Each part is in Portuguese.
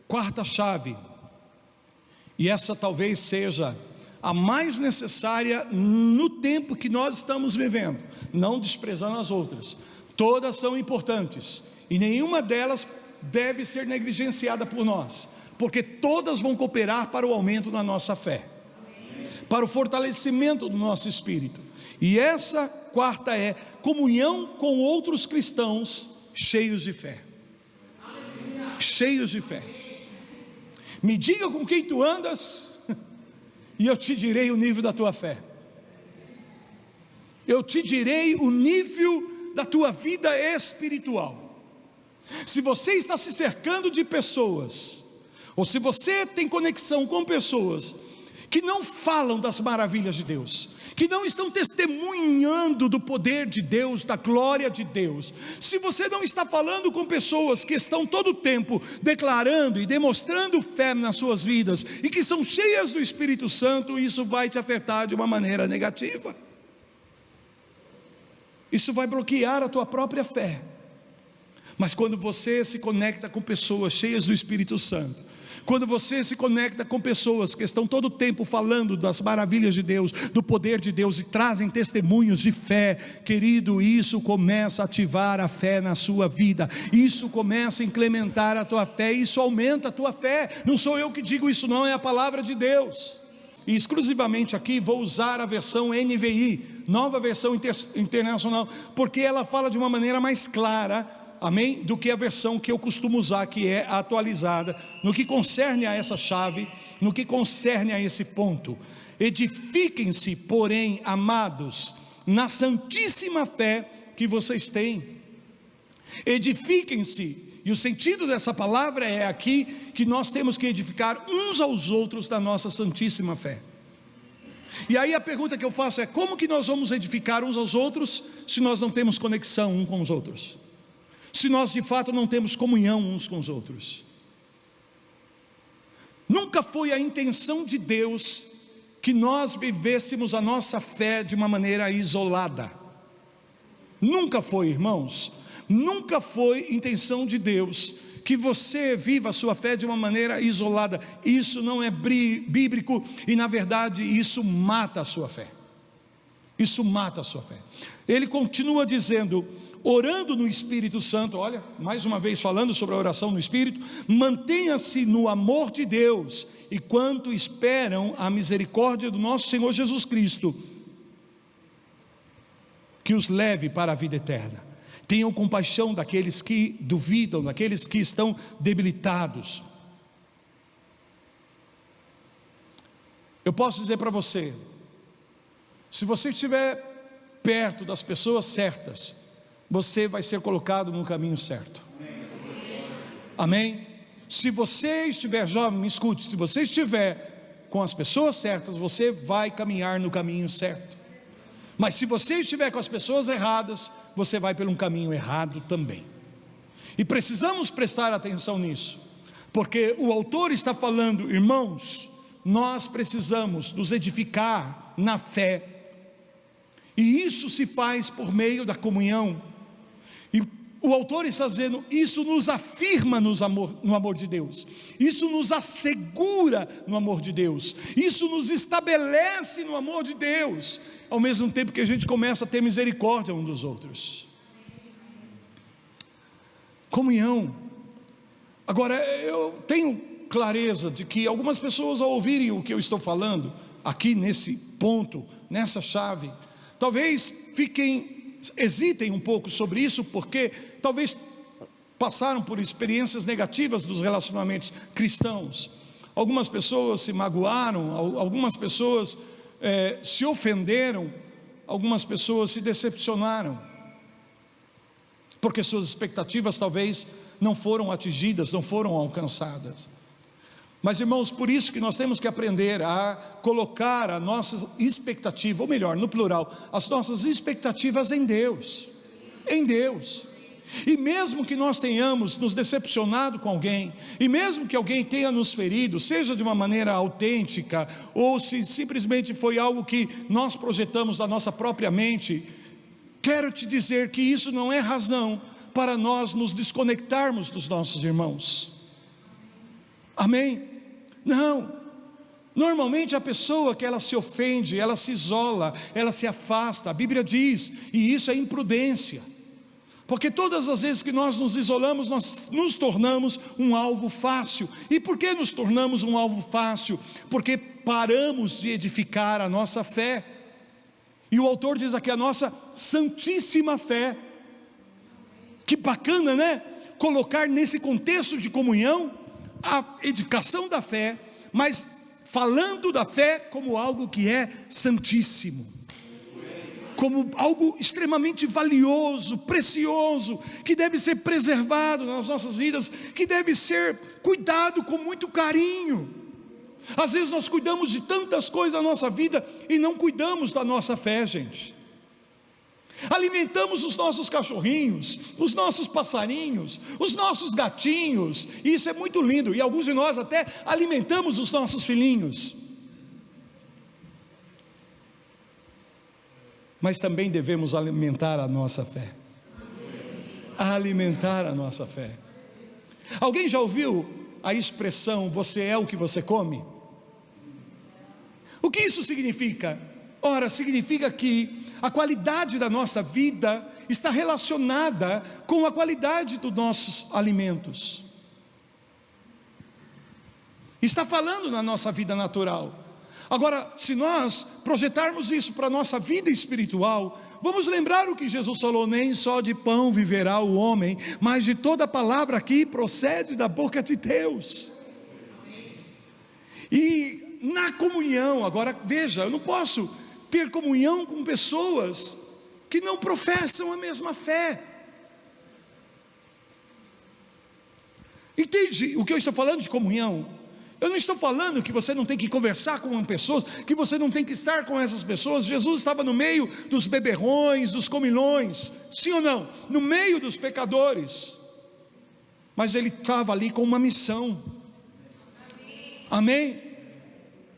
Quarta chave, e essa talvez seja a mais necessária no tempo que nós estamos vivendo, não desprezando as outras, todas são importantes, e nenhuma delas deve ser negligenciada por nós, porque todas vão cooperar para o aumento da nossa fé, para o fortalecimento do nosso espírito. E essa quarta é comunhão com outros cristãos cheios de fé. Cheios de fé. Me diga com quem tu andas, e eu te direi o nível da tua fé. Eu te direi o nível da tua vida espiritual. Se você está se cercando de pessoas, ou se você tem conexão com pessoas que não falam das maravilhas de Deus, que não estão testemunhando do poder de Deus, da glória de Deus, se você não está falando com pessoas que estão todo o tempo declarando e demonstrando fé nas suas vidas, e que são cheias do Espírito Santo, isso vai te afetar de uma maneira negativa, isso vai bloquear a tua própria fé. Mas quando você se conecta com pessoas cheias do Espírito Santo, quando você se conecta com pessoas que estão todo o tempo falando das maravilhas de Deus, do poder de Deus, e trazem testemunhos de fé, querido, isso começa a ativar a fé na sua vida, isso começa a incrementar a tua fé, isso aumenta a tua fé. Não sou eu que digo isso, não, é a palavra de Deus. E exclusivamente aqui vou usar a versão NVI, nova versão internacional, porque ela fala de uma maneira mais clara, amém, do que a versão que eu costumo usar, que é a atualizada, no que concerne a essa chave, no que concerne a esse ponto. Edifiquem-se, porém, amados, na santíssima fé que vocês têm. Edifiquem-se, e o sentido dessa palavra é aqui, que nós temos que edificar uns aos outros da nossa santíssima fé. E aí a pergunta que eu faço é: como que nós vamos edificar uns aos outros, se nós não temos conexão uns com os outros? Se nós de fato não temos comunhão uns com os outros? Nunca foi a intenção de Deus que nós vivêssemos a nossa fé de uma maneira isolada. Nunca foi, irmãos. Nunca foi intenção de Deus que você viva a sua fé de uma maneira isolada. Isso não é bíblico, e na verdade isso mata a sua fé. Isso mata a sua fé. Ele continua dizendo: orando no Espírito Santo. Olha, mais uma vez falando sobre a oração no Espírito. Mantenha-se no amor de Deus, e quanto esperam a misericórdia do nosso Senhor Jesus Cristo, que os leve para a vida eterna. Tenham compaixão daqueles que duvidam, daqueles que estão debilitados. Eu posso dizer para você, se você estiver perto das pessoas certas, você vai ser colocado no caminho certo. Amém? Se você estiver jovem, me escute, se você estiver com as pessoas certas, você vai caminhar no caminho certo. Mas se você estiver com as pessoas erradas, você vai por um caminho errado também. E precisamos prestar atenção nisso, porque o autor está falando: irmãos, nós precisamos nos edificar na fé, e isso se faz por meio da comunhão. E o autor está dizendo: isso nos afirma no amor de Deus, isso nos assegura no amor de Deus, isso nos estabelece no amor de Deus, ao mesmo tempo que a gente começa a ter misericórdia um dos outros. Comunhão. Agora, eu tenho clareza de que algumas pessoas, ao ouvirem o que eu estou falando aqui nesse ponto, nessa chave, talvez hesitem um pouco sobre isso, porque talvez passaram por experiências negativas dos relacionamentos cristãos. Algumas pessoas se magoaram, algumas pessoas se ofenderam, algumas pessoas se decepcionaram, porque suas expectativas talvez não foram atingidas, não foram alcançadas. Mas, irmãos, por isso que nós temos que aprender a colocar a nossa expectativa, ou melhor, no plural, as nossas expectativas em Deus. Em Deus. E mesmo que nós tenhamos nos decepcionado com alguém, e mesmo que alguém tenha nos ferido, seja de uma maneira autêntica, ou se simplesmente foi algo que nós projetamos da nossa própria mente, quero te dizer que isso não é razão para nós nos desconectarmos dos nossos irmãos. Amém? Não. Normalmente a pessoa que ela se ofende, ela se isola, ela se afasta. A Bíblia diz, e isso é imprudência, porque todas as vezes que nós nos isolamos, nós nos tornamos um alvo fácil. E por que nos tornamos um alvo fácil? Porque paramos de edificar a nossa fé. E o autor diz aqui, a nossa santíssima fé. Que bacana, né? Colocar nesse contexto de comunhão a edificação da fé, mas falando da fé como algo que é santíssimo, como algo extremamente valioso, precioso, que deve ser preservado nas nossas vidas, que deve ser cuidado com muito carinho. Às vezes nós cuidamos de tantas coisas na nossa vida e não cuidamos da nossa fé, gente. Alimentamos os nossos cachorrinhos, os nossos passarinhos, os nossos gatinhos, e isso é muito lindo, e alguns de nós até alimentamos os nossos filhinhos. Mas também devemos alimentar a nossa fé. Alimentar a nossa fé. Alguém já ouviu a expressão, você é o que você come? O que isso significa? Ora, significa que a qualidade da nossa vida está relacionada com a qualidade dos nossos alimentos. Está falando na nossa vida natural. Agora, se nós projetarmos isso para a nossa vida espiritual, vamos lembrar o que Jesus falou, nem só de pão viverá o homem, mas de toda palavra que procede da boca de Deus. E na comunhão, agora veja, eu não posso ter comunhão com pessoas que não professam a mesma fé. Entende o que eu estou falando de comunhão? Eu não estou falando que você não tem que conversar com pessoas, que você não tem que estar com essas pessoas. Jesus estava no meio dos beberrões, dos comilões, sim ou não? No meio dos pecadores, mas ele estava ali com uma missão. Amém?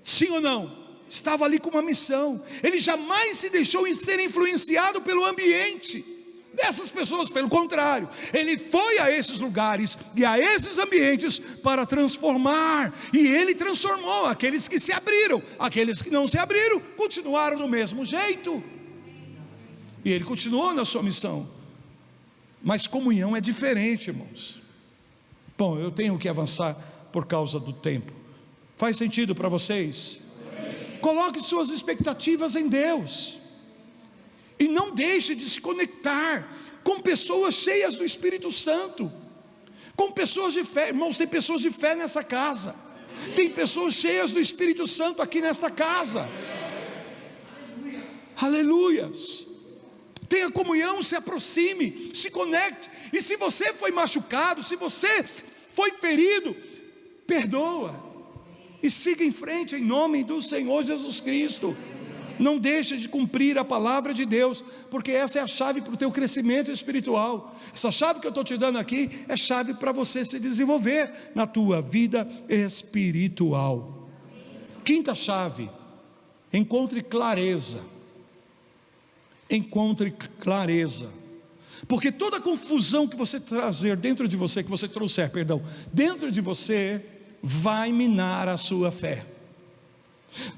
Sim ou não? Estava ali com uma missão. Ele jamais se deixou ser influenciado pelo ambiente dessas pessoas, pelo contrário, ele foi a esses lugares e a esses ambientes para transformar, e ele transformou aqueles que se abriram. Aqueles que não se abriram continuaram do mesmo jeito, e ele continuou na sua missão. Mas comunhão é diferente, irmãos. Bom, eu tenho que avançar por causa do tempo. Faz sentido para vocês? Coloque suas expectativas em Deus, e não deixe de se conectar com pessoas cheias do Espírito Santo, com pessoas de fé. Irmãos, tem pessoas de fé nessa casa, tem pessoas cheias do Espírito Santo aqui nesta casa. Aleluias. Tenha comunhão, se aproxime, se conecte. E se você foi machucado, se você foi ferido, perdoa e siga em frente em nome do Senhor Jesus Cristo. Não deixe de cumprir a palavra de Deus, porque essa é a chave para o teu crescimento espiritual. Essa chave que eu estou te dando aqui é chave para você se desenvolver na tua vida espiritual. Quinta chave: encontre clareza. Encontre clareza, porque toda confusão que você trazer dentro de você, que você trouxer, perdão, dentro de você, vai minar a sua fé.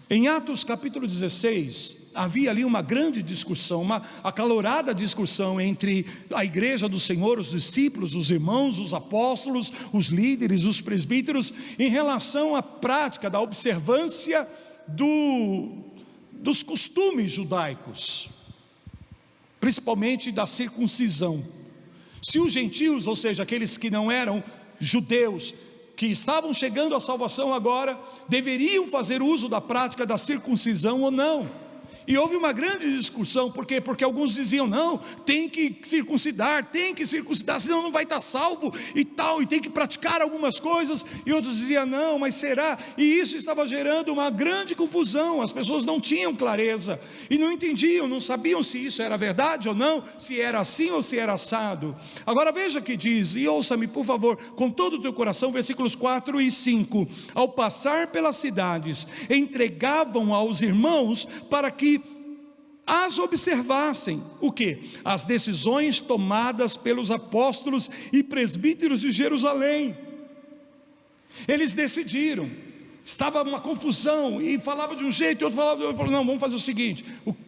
Em Atos capítulo 16, havia ali uma grande discussão, uma acalorada discussão entre a igreja do Senhor, os discípulos, os irmãos, os apóstolos, os líderes, os presbíteros, em relação à prática da observância dos costumes judaicos, principalmente da circuncisão. Se os gentios, ou seja, aqueles que não eram judeus, que estavam chegando à salvação agora, deveriam fazer uso da prática da circuncisão ou não. E houve uma grande discussão. Por quê? Porque alguns diziam, não, tem que circuncidar, senão não vai estar salvo e tal, e tem que praticar algumas coisas. E outros diziam, não, mas será? E isso estava gerando uma grande confusão. As pessoas não tinham clareza e não entendiam, não sabiam se isso era verdade ou não, se era assim ou se era assado. Agora veja que diz, e ouça-me por favor com todo o teu coração, versículos 4 e 5. Ao passar pelas cidades, entregavam aos irmãos para que as observassem, o que? As decisões tomadas pelos apóstolos e presbíteros de Jerusalém. Eles decidiram. Estava uma confusão, e falava de um jeito, e outro falava de outro. Falou: não, vamos fazer o seguinte,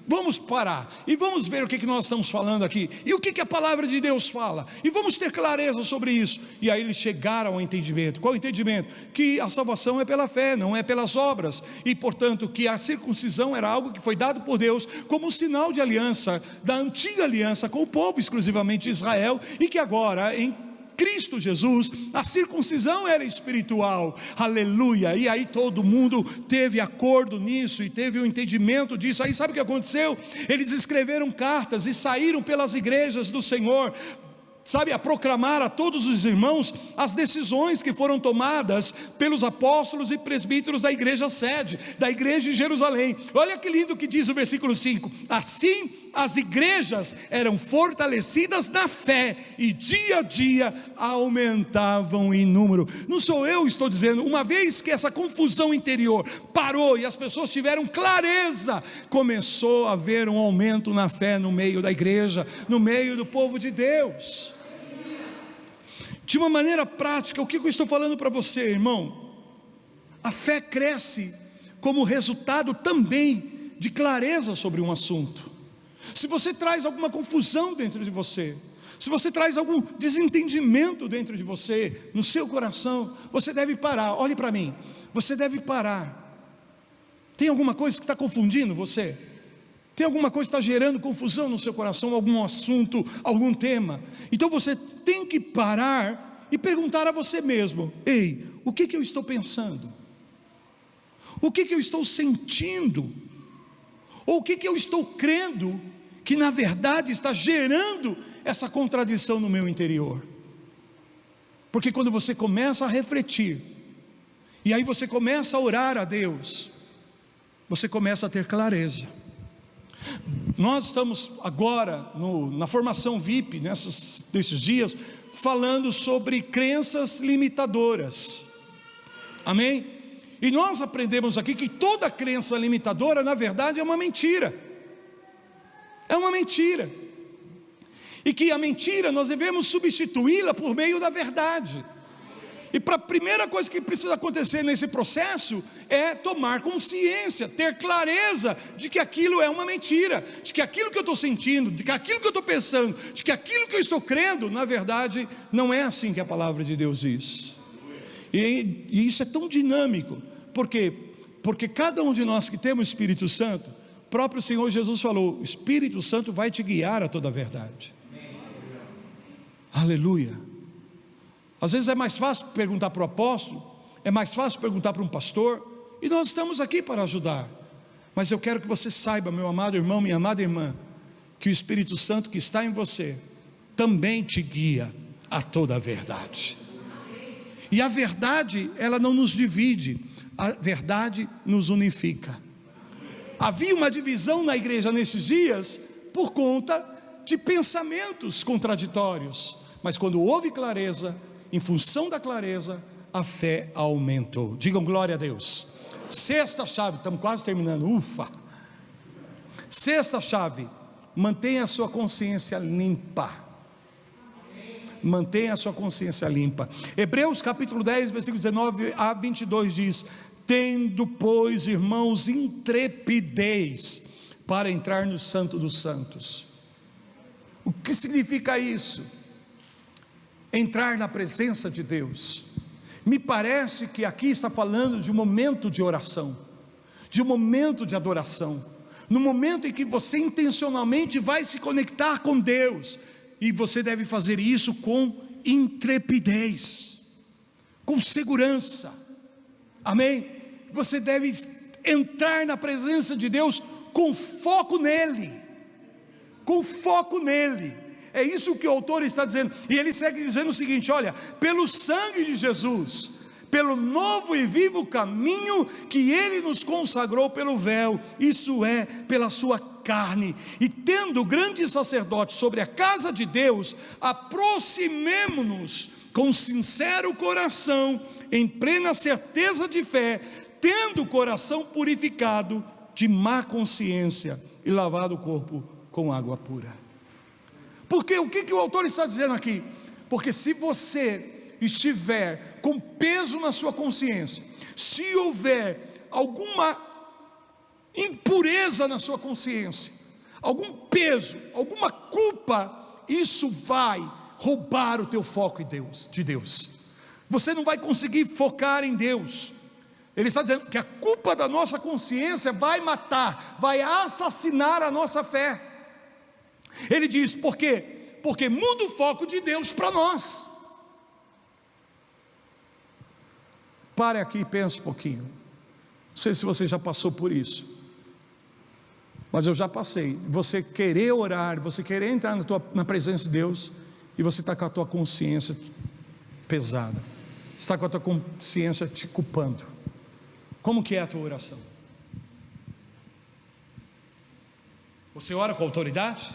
vamos parar, e vamos ver o que nós estamos falando aqui, e o que a palavra de Deus fala, e vamos ter clareza sobre isso. E aí eles chegaram ao entendimento. Qual o entendimento? Que a salvação é pela fé, não é pelas obras, e portanto que a circuncisão era algo que foi dado por Deus, como um sinal de aliança, da antiga aliança com o povo exclusivamente de Israel, e que agora em Cristo Jesus, a circuncisão era espiritual, aleluia. E aí todo mundo teve acordo nisso, e teve o entendimento disso. Aí sabe o que aconteceu? Eles escreveram cartas e saíram pelas igrejas do Senhor, sabe, a proclamar a todos os irmãos as decisões que foram tomadas pelos apóstolos e presbíteros da igreja sede, da igreja de Jerusalém. Olha que lindo que diz o versículo 5: assim as igrejas eram fortalecidas na fé, e dia a dia aumentavam em número. Não sou eu que estou dizendo. Uma vez que essa confusão interior parou e as pessoas tiveram clareza, começou a haver um aumento na fé no meio da igreja, no meio do povo de Deus. De uma maneira prática, o que eu estou falando para você, irmão? A fé cresce como resultado também de clareza sobre um assunto. Se você traz alguma confusão dentro de você, se você traz algum desentendimento dentro de você, no seu coração, você deve parar. Olhe para mim, você deve parar. Tem alguma coisa que está confundindo você? Tem alguma coisa que está gerando confusão no seu coração, algum assunto, algum tema? Então você tem que parar e perguntar a você mesmo: ei, o que eu estou pensando? O que eu estou sentindo? Ou o que eu estou crendo que na verdade está gerando essa contradição no meu interior? Porque quando você começa a refletir, e aí você começa a orar a Deus, você começa a ter clareza. Nós estamos agora na formação VIP, nesses dias, falando sobre crenças limitadoras, amém? E nós aprendemos aqui que toda crença limitadora, na verdade, é uma mentira. É uma mentira. E que a mentira nós devemos substituí-la por meio da verdade. E para a primeira coisa que precisa acontecer nesse processo é tomar consciência, ter clareza de que aquilo é uma mentira, de que aquilo que eu estou sentindo, de que aquilo que eu estou pensando, de que aquilo que eu estou crendo, na verdade, não é assim que a palavra de Deus diz. E isso é tão dinâmico. Por quê? Porque cada um de nós que temos o Espírito Santo, o próprio Senhor Jesus falou: o Espírito Santo vai te guiar a toda a verdade. Aleluia. Às vezes é mais fácil perguntar para o apóstolo, é mais fácil perguntar para um pastor, e nós estamos aqui para ajudar. Mas eu quero que você saiba, meu amado irmão, minha amada irmã, que o Espírito Santo que está em você também te guia a toda a verdade. E a verdade, ela não nos divide, a verdade nos unifica. Havia uma divisão na igreja nesses dias por conta de pensamentos contraditórios, mas quando houve clareza, em função da clareza, a fé aumentou. Digam glória a Deus. Sexta chave, estamos quase terminando, ufa. Sexta chave: mantenha a sua consciência limpa. Mantenha a sua consciência limpa. Hebreus capítulo 10, versículo 19 a 22 diz: tendo, pois, irmãos, intrepidez para entrar no Santo dos Santos. O que significa isso? Entrar na presença de Deus. Me parece que aqui está falando de um momento de oração, de um momento de adoração, no momento em que você intencionalmente vai se conectar com Deus, e você deve fazer isso com intrepidez, com segurança, amém? Você deve entrar na presença de Deus com foco nele, com foco nele. É isso que o autor está dizendo. E ele segue dizendo o seguinte: olha, pelo sangue de Jesus, pelo novo e vivo caminho que ele nos consagrou pelo véu, isso é, pela sua carne, e tendo grande sacerdote sobre a casa de Deus, aproximemo-nos com sincero coração, em plena certeza de fé, tendo o coração purificado de má consciência e lavado o corpo com água pura. Porque o que o autor está dizendo aqui? Porque se você estiver com peso na sua consciência, se houver alguma impureza na sua consciência, algum peso, alguma culpa, isso vai roubar o teu foco de Deus. Você não vai conseguir focar em Deus. Ele está dizendo que a culpa da nossa consciência vai matar, vai assassinar a nossa fé. Ele diz, por quê? Porque muda o foco de Deus para nós. Pare aqui e pense um pouquinho. Não sei se você já passou por isso, mas eu já passei. Você querer orar, você querer entrar na presença de Deus, e você está com a tua consciência pesada, está com a tua consciência te culpando. Como que é a tua oração? Você ora com autoridade?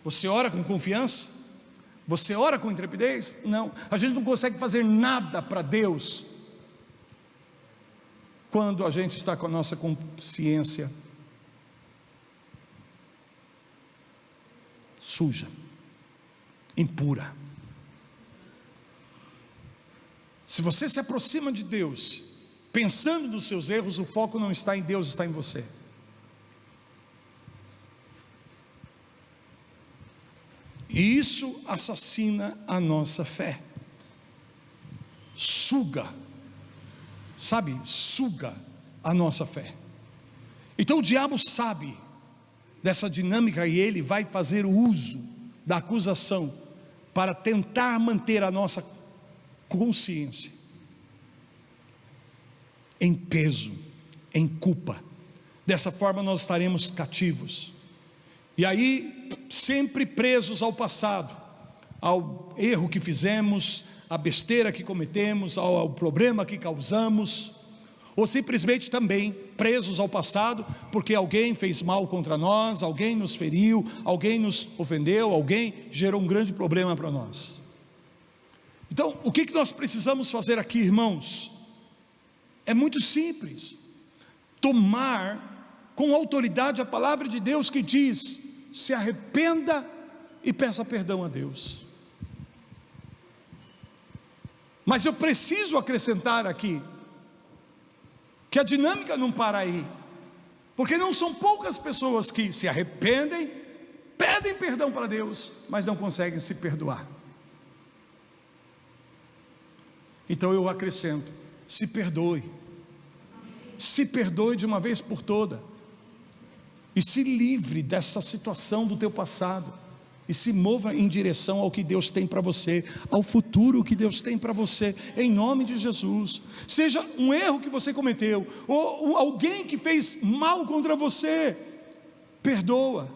Você ora com confiança? Você ora com intrepidez? Não, a gente não consegue fazer nada para Deus quando a gente está com a nossa consciência suja, impura. Se você se aproxima de Deus pensando nos seus erros, o foco não está em Deus, está em você. E isso assassina a nossa fé. Suga, sabe, suga a nossa fé. Então o diabo sabe dessa dinâmica e ele vai fazer uso da acusação para tentar manter a nossa consciência em peso, em culpa. Dessa forma nós estaremos cativos, e aí sempre presos ao passado, ao erro que fizemos, à besteira que cometemos, ao problema que causamos, ou simplesmente também presos ao passado, porque alguém fez mal contra nós, alguém nos feriu, alguém nos ofendeu, alguém gerou um grande problema para nós. Então, o que nós precisamos fazer aqui, irmãos? É muito simples: tomar com autoridade a palavra de Deus que diz: se arrependa e peça perdão a Deus. Mas eu preciso acrescentar aqui que a dinâmica não para aí, porque não são poucas pessoas que se arrependem, pedem perdão para Deus, mas não conseguem se perdoar. Então eu acrescento: se perdoe de uma vez por toda, e se livre dessa situação do teu passado, e se mova em direção ao que Deus tem para você, ao futuro que Deus tem para você, em nome de Jesus. Seja um erro que você cometeu, ou alguém que fez mal contra você, perdoa,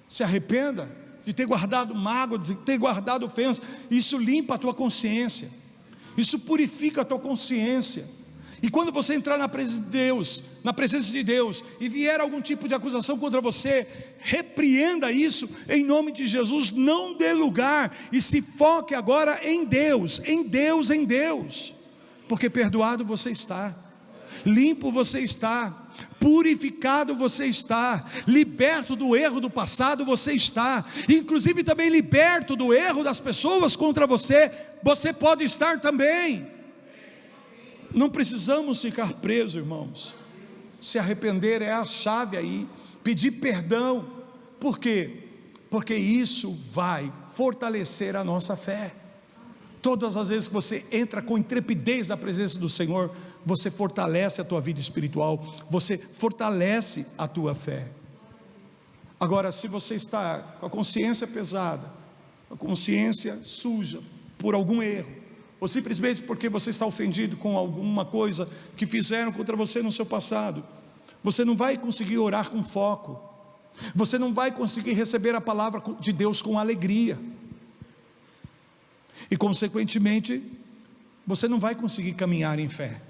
se arrependa de ter guardado mágoa, de ter guardado ofensa. Isso limpa a tua consciência, isso purifica a tua consciência. E quando você entrar na presença de Deus, e vier algum tipo de acusação contra você, repreenda isso em nome de Jesus, não dê lugar, e se foque agora em Deus, em Deus, em Deus, porque perdoado você está, limpo você está, purificado você está, liberto do erro do passado você está, inclusive também liberto do erro das pessoas contra você, você pode estar também. Não precisamos ficar presos, irmãos. Se arrepender é a chave aí, pedir perdão. Por quê? Porque isso vai fortalecer a nossa fé. Todas as vezes que você entra com intrepidez na presença do Senhor, você fortalece a tua vida espiritual, você fortalece a tua fé. Agora, se você está com a consciência pesada, a consciência suja por algum erro, ou simplesmente porque você está ofendido com alguma coisa que fizeram contra você no seu passado, você não vai conseguir orar com foco, você não vai conseguir receber a palavra de Deus com alegria, e consequentemente, você não vai conseguir caminhar em fé.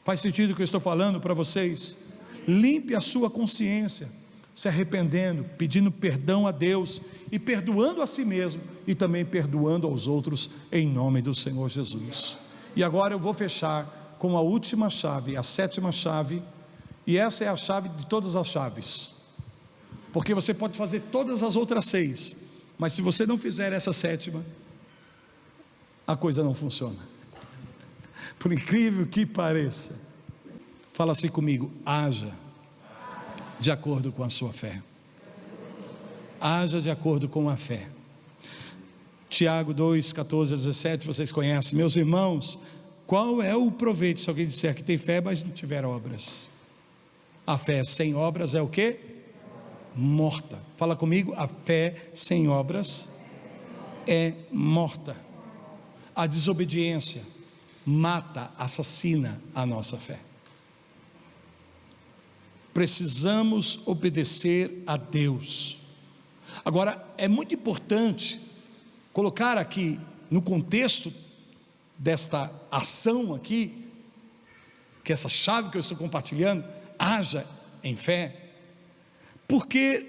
Faz sentido o que eu estou falando para vocês? Limpe a sua consciência, se arrependendo, pedindo perdão a Deus, e perdoando a si mesmo, e também perdoando aos outros, em nome do Senhor Jesus. E agora eu vou fechar com a última chave, a sétima chave, e essa é a chave de todas as chaves, porque você pode fazer todas as outras 6, mas se você não fizer essa sétima, a coisa não funciona. Por incrível que pareça. Fala assim comigo: haja de acordo com a sua fé. Haja de acordo com a fé. Tiago 2, 14 a 17, vocês conhecem. Meus irmãos, qual é o proveito se alguém disser que tem fé, mas não tiver obras? A fé sem obras é o quê? Morta. Fala comigo: a fé sem obras é morta. A desobediência mata, assassina a nossa fé. Precisamos obedecer a Deus. Agora, é muito importante colocar aqui no contexto desta ação aqui, que essa chave que eu estou compartilhando, haja em fé, porque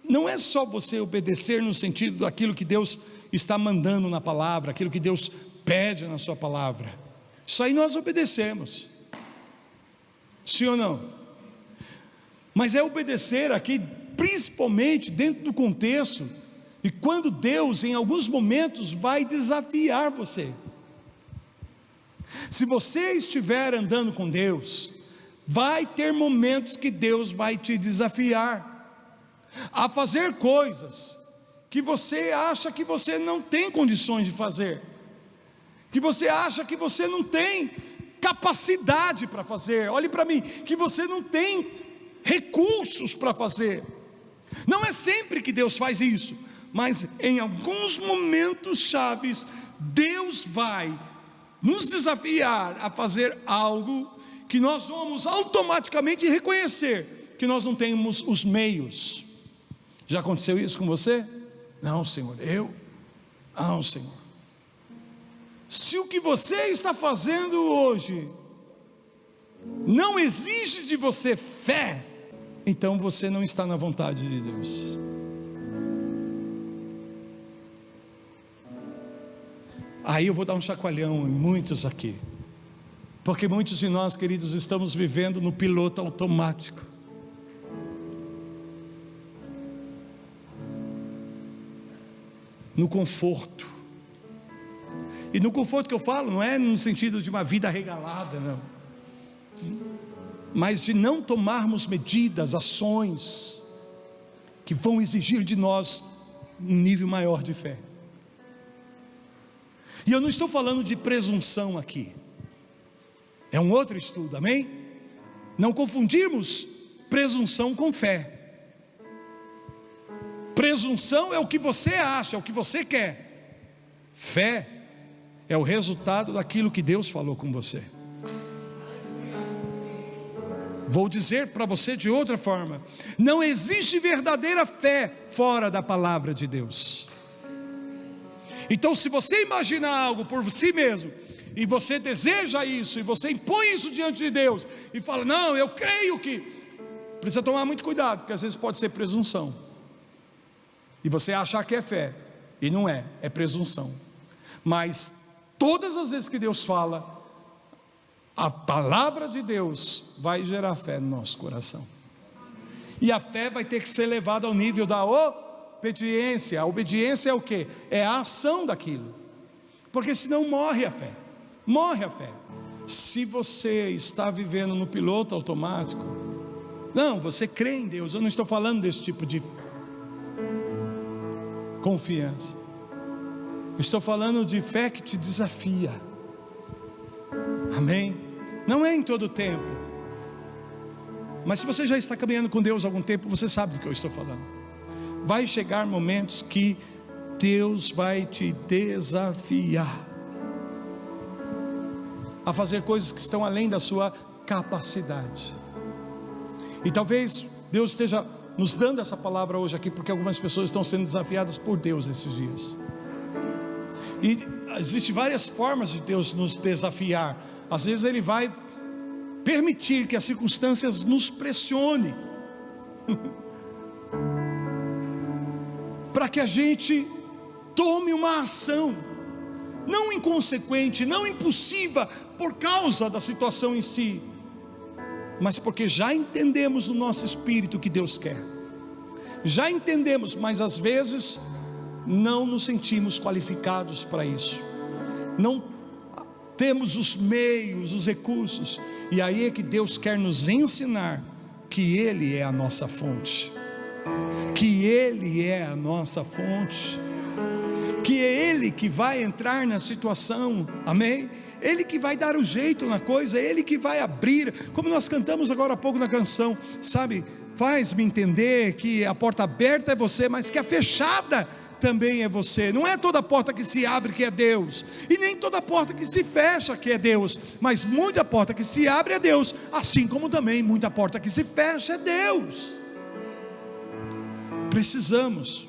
não é só você obedecer no sentido daquilo que Deus está mandando na palavra, aquilo que Deus pede na sua palavra. Isso aí nós obedecemos, sim ou não? Mas é obedecer aqui, principalmente dentro do contexto, e quando Deus em alguns momentos vai desafiar você. Se você estiver andando com Deus, vai ter momentos que Deus vai te desafiar a fazer coisas que você acha que você não tem condições de fazer, que você acha que você não tem capacidade para fazer. Olhe para mim, que você não tem recursos para fazer. Não é sempre que Deus faz isso, mas em alguns momentos chaves, Deus vai nos desafiar a fazer algo que nós vamos automaticamente reconhecer que nós não temos os meios. Já aconteceu isso com você? Não, Senhor, não, Senhor. Se o que você está fazendo hoje não exige de você fé, então você não está na vontade de Deus. Aí eu vou dar um chacoalhão em muitos aqui, porque muitos de nós, queridos, estamos vivendo no piloto automático. No conforto. E no conforto que eu falo, não é no sentido de uma vida regalada, não, mas de não tomarmos medidas, ações, que vão exigir de nós um nível maior de fé. E eu não estou falando de presunção aqui, é um outro estudo, amém? Não confundirmos presunção com fé. Presunção é o que você acha, é o que você quer. Fé é o resultado daquilo que Deus falou com você. Vou dizer para você de outra forma: não existe verdadeira fé fora da palavra de Deus. Então, se você imagina algo por si mesmo, e você deseja isso, e você impõe isso diante de Deus, e fala: não, eu creio que... Precisa tomar muito cuidado, porque às vezes pode ser presunção, e você achar que é fé, e não é, é presunção. Mas todas as vezes que Deus fala, a palavra de Deus vai gerar fé no nosso coração, e a fé vai ter que ser levada ao nível da obediência. A obediência é o que? É a ação daquilo, porque senão morre a fé. Morre a fé. Se você está vivendo no piloto automático, não, você crê em Deus. Eu não estou falando desse tipo de confiança, eu estou falando de fé que te desafia, amém? Não é em todo tempo, mas se você já está caminhando com Deus há algum tempo, você sabe do que eu estou falando. Vai chegar momentos que Deus vai te desafiar a fazer coisas que estão além da sua capacidade. E talvez Deus esteja nos dando essa palavra hoje aqui, porque algumas pessoas estão sendo desafiadas por Deus nesses dias. E existem várias formas de Deus nos desafiar. Às vezes Ele vai permitir que as circunstâncias nos pressionem para que a gente tome uma ação, não inconsequente, não impulsiva, por causa da situação em si, mas porque já entendemos no nosso espírito o que Deus quer. Já entendemos, mas às vezes não nos sentimos qualificados para isso. não temos os meios, os recursos, e aí é que Deus quer nos ensinar que Ele é a nossa fonte, que Ele é a nossa fonte, que é Ele que vai entrar na situação, amém? Ele que vai dar o jeito na coisa, Ele que vai abrir, como nós cantamos agora há pouco na canção, sabe? Faz-me entender que a porta aberta é você, mas que a fechada também é você. Não é toda porta que se abre que é Deus, e nem toda porta que se fecha que é Deus, mas muita porta que se abre é Deus, assim como também muita porta que se fecha é Deus. Precisamos,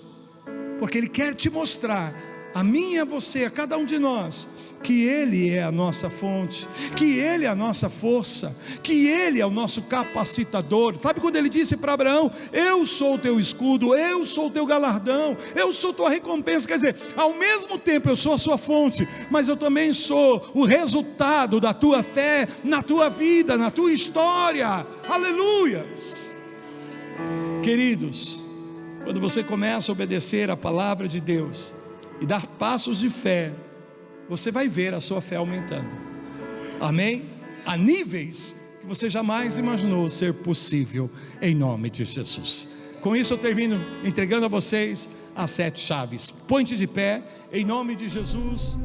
porque Ele quer te mostrar, a mim e a você, a cada um de nós, que Ele é a nossa fonte, que Ele é a nossa força, que Ele é o nosso capacitador. Sabe quando Ele disse para Abraão: eu sou o teu escudo, eu sou o teu galardão, eu sou tua recompensa? Quer dizer, ao mesmo tempo eu sou a sua fonte, mas eu também sou o resultado da tua fé, na tua vida, na tua história. Aleluia. Queridos, quando você começa a obedecer a palavra de Deus e dar passos de fé, você vai ver a sua fé aumentando, amém? A níveis que você jamais imaginou ser possível, em nome de Jesus. Com isso eu termino entregando a vocês as 7 chaves. Põe-te de pé, em nome de Jesus.